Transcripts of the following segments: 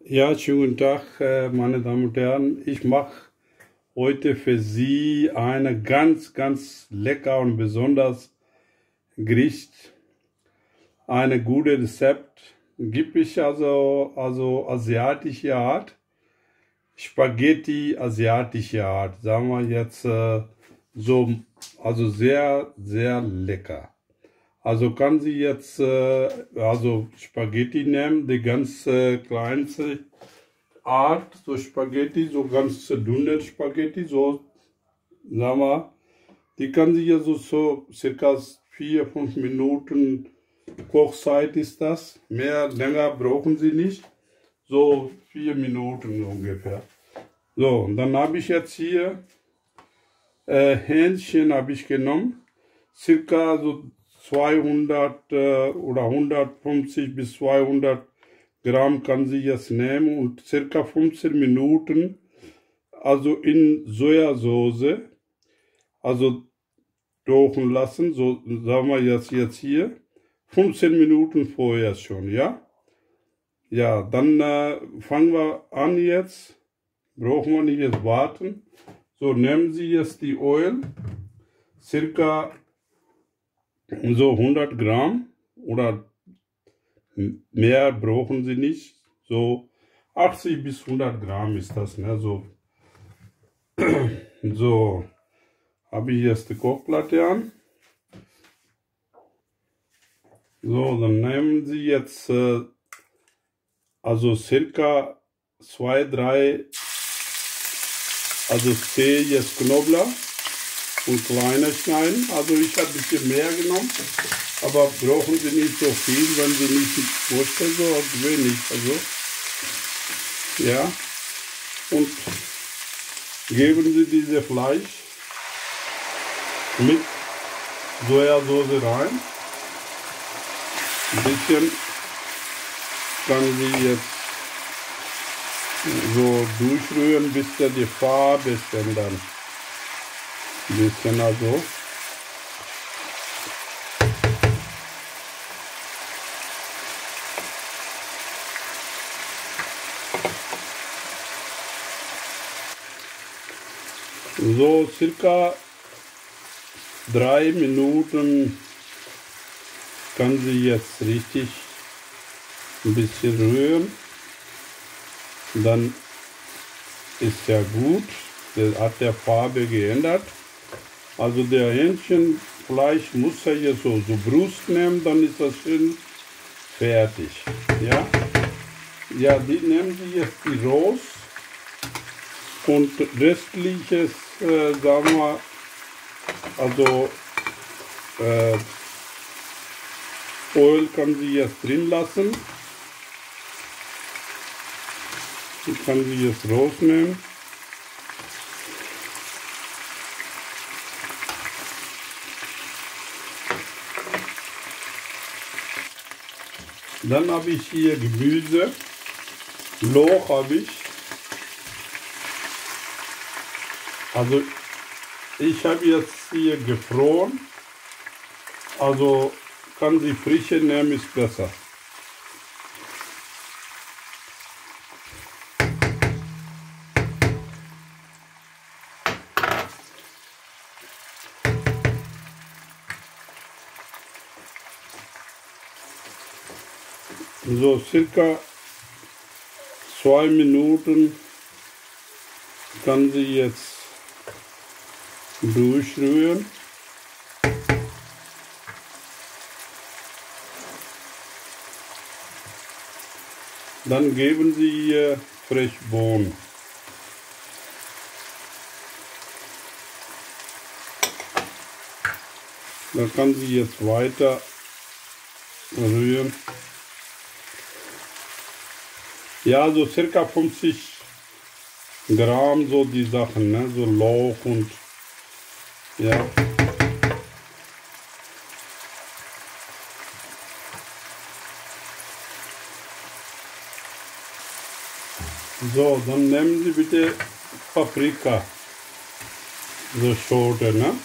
Ja, schönen guten Tag, meine Damen und Herren. Ich mache heute für Sie eine ganz lecker und besonders Gericht, eine gute Rezept. Gibt es also asiatische Art, Spaghetti asiatische Art, sagen wir jetzt also sehr lecker. Also kann sie jetzt also Spaghetti nehmen, die ganz kleinste Art, so Spaghetti, so ganz dünne Spaghetti, so sagen wir, die kann sie ja so circa 4, 5 Minuten Kochzeit ist das. Länger brauchen sie nicht, so 4 Minuten ungefähr. So, und dann habe ich jetzt hier Hähnchen habe ich genommen, circa so 200 oder 150 bis 200 Gramm kann sie jetzt nehmen und circa 15 Minuten also in Sojasauce also kochen lassen, so sagen wir jetzt hier 15 Minuten vorher schon, ja? Ja, dann fangen wir an jetzt, brauchen wir nicht jetzt warten. So, nehmen Sie jetzt die Öl, circa so 100 Gramm oder mehr brauchen Sie nicht, so 80 bis 100 Gramm ist das, ne? So habe ich jetzt die Kochplatte an. So, dann nehmen Sie jetzt also circa 2, 3 also Zehe jetzt Knoblauch und kleiner schneiden. Also ich habe ein bisschen mehr genommen, aber brauchen Sie nicht so viel, wenn Sie nicht möchten, so wenig. Also ja, und geben Sie dieses Fleisch mit Sojasauce rein. Ein bisschen kann Sie jetzt so durchrühren, bis die Farbe ist dann ein bisschen also. So circa 3 Minuten kann sie jetzt richtig ein bisschen rühren. Dann ist ja gut, der hat der Farbe geändert. Also der Hähnchenfleisch muss ja jetzt so Brust nehmen, dann ist das schön fertig. Ja, ja, die nehmen Sie jetzt die raus und restliches, sagen wir, also Öl kann sie jetzt drin lassen. Die kann sie jetzt rausnehmen. Dann habe ich hier Gemüse, Lauch habe ich. Also ich habe jetzt hier gefroren, also kann sie frische nehmen, ist besser. So circa 2 Minuten kann sie jetzt durchrühren. Dann geben Sie hier Freshbohnen. Dann kann sie jetzt weiter rühren. Ja, so circa 50 Gramm so die Sachen, ne? So Lauch und ja. So, dann nehmen Sie bitte Paprika, so Schote, ne?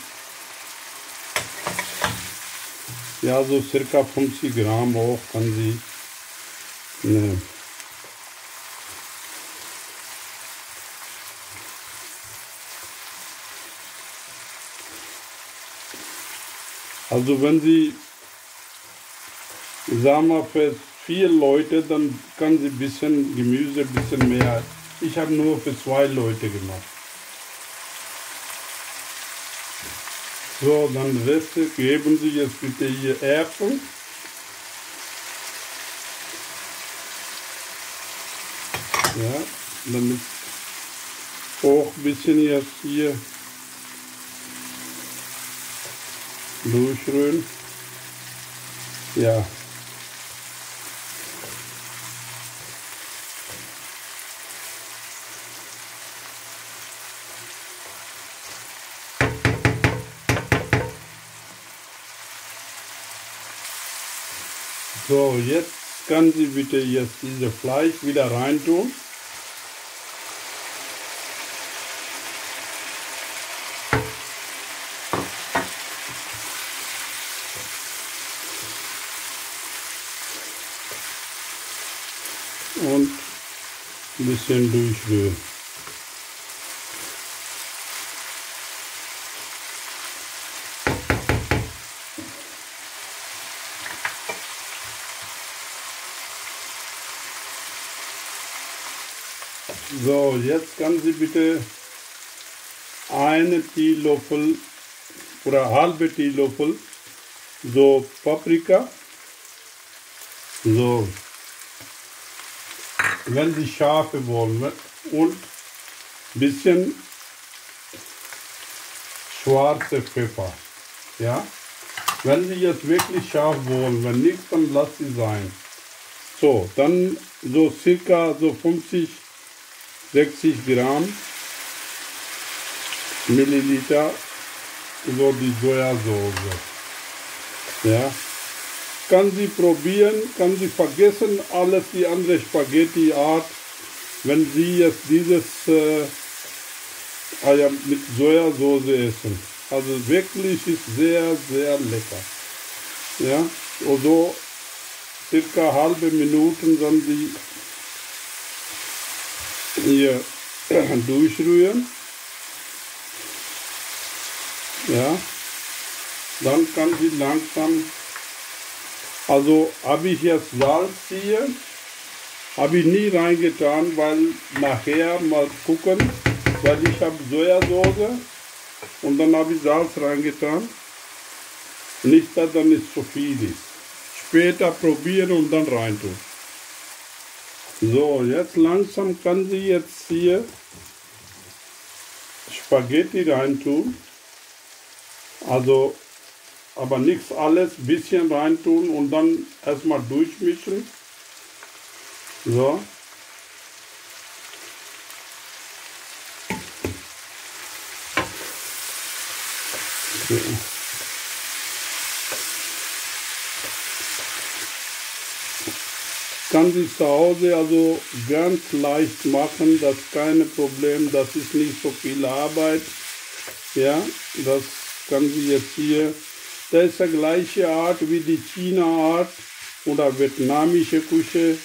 Ja, so circa 50 Gramm auch kann sie nehmen. Also wenn Sie, sagen wir, für 4 Leute, dann kann Sie ein bisschen Gemüse, ein bisschen mehr. Ich habe nur für 2 Leute gemacht. So, dann Reste geben Sie jetzt bitte hier Erbsen. Ja, damit auch ein bisschen jetzt hier durchrühren. Ja. So, jetzt kann Sie bitte jetzt dieses Fleisch wieder reintun. Und ein bisschen durchrühren. So, jetzt kann Sie bitte einen Teelöffel oder halbe Teelöffel so Paprika, so, wenn Sie scharfe wollen, und ein bisschen schwarze Pfeffer, ja. Wenn Sie jetzt wirklich scharf wollen, wenn nicht, dann lassen Sie sein. So, dann so circa so 50-60 Gramm Milliliter so die Sojasauce. Ja. Kann Sie probieren, kann Sie vergessen alles die andere Spaghetti-Art, wenn Sie jetzt dieses Eier mit Sojasauce essen. Also wirklich ist sehr, sehr lecker. Ja, also circa halbe Minuten dann Sie hier durchrühren. Ja, dann kann Sie langsam, also habe ich jetzt Salz hier, habe ich nie reingetan, weil nachher mal gucken, weil ich habe Sojasauce und dann habe ich Salz reingetan. Nicht, dass dann nicht so viel ist. Später probieren und dann reintun. So, jetzt langsam kann sie jetzt hier Spaghetti reintun. Also, aber nichts alles, bisschen reintun und dann erstmal durchmischen. So. So. Kann sich zu Hause also ganz leicht machen, das ist kein Problem, das ist nicht so viel Arbeit. Ja, das kann sie jetzt hier, das ist die gleiche Art wie die China-Art oder vietnamische Küche.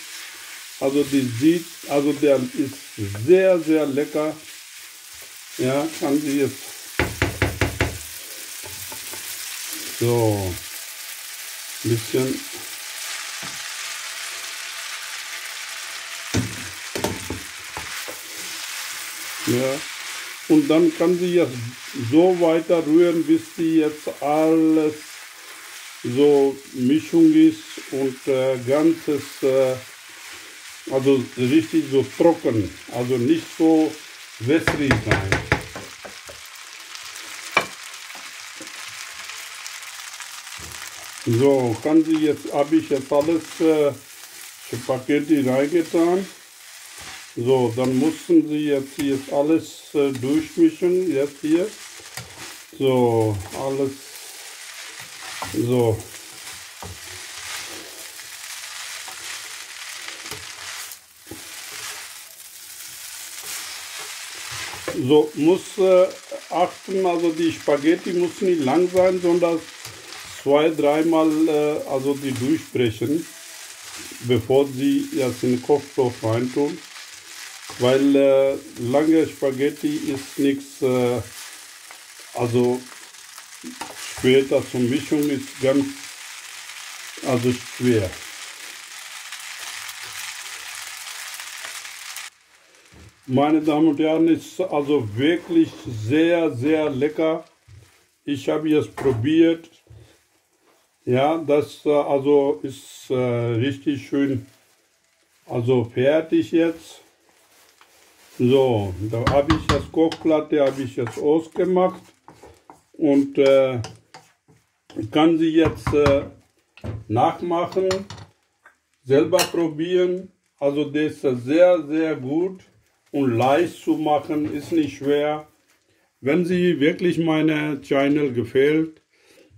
Also die sieht, also der ist sehr, sehr lecker. Ja, kann sie jetzt so ein bisschen. Ja, und dann kann sie jetzt so weiter rühren, bis die jetzt alles so Mischung ist und ganzes, also richtig so trocken, also nicht so wässrig sein. So, kann sie jetzt, habe ich jetzt alles Spaghetti reingetan. So, dann mussten Sie jetzt hier alles durchmischen, jetzt hier. So, alles so. So, muss achten, also die Spaghetti muss nicht lang sein, sondern 2-3 Mal also die durchbrechen, bevor Sie jetzt in den Kochtopf reintun. Weil lange Spaghetti ist nichts, also später zur Mischung ist ganz schwer. Meine Damen und Herren, ist also wirklich sehr, sehr lecker. Ich habe jetzt probiert. Ja, das also ist richtig schön, also fertig jetzt. So, da habe ich das Kochplatte jetzt ausgemacht und kann sie jetzt nachmachen, selber probieren. Also das ist sehr, sehr gut und leicht zu machen, ist nicht schwer. Wenn Sie wirklich meine Channel gefällt,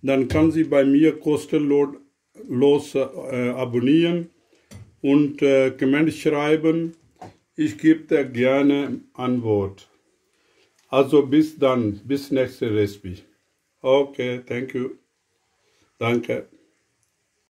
dann kann Sie bei mir kostenlos abonnieren und Comment schreiben. Ich gebe da gerne Antwort. Also bis dann, bis nächste Recipe. Okay, thank you. Danke.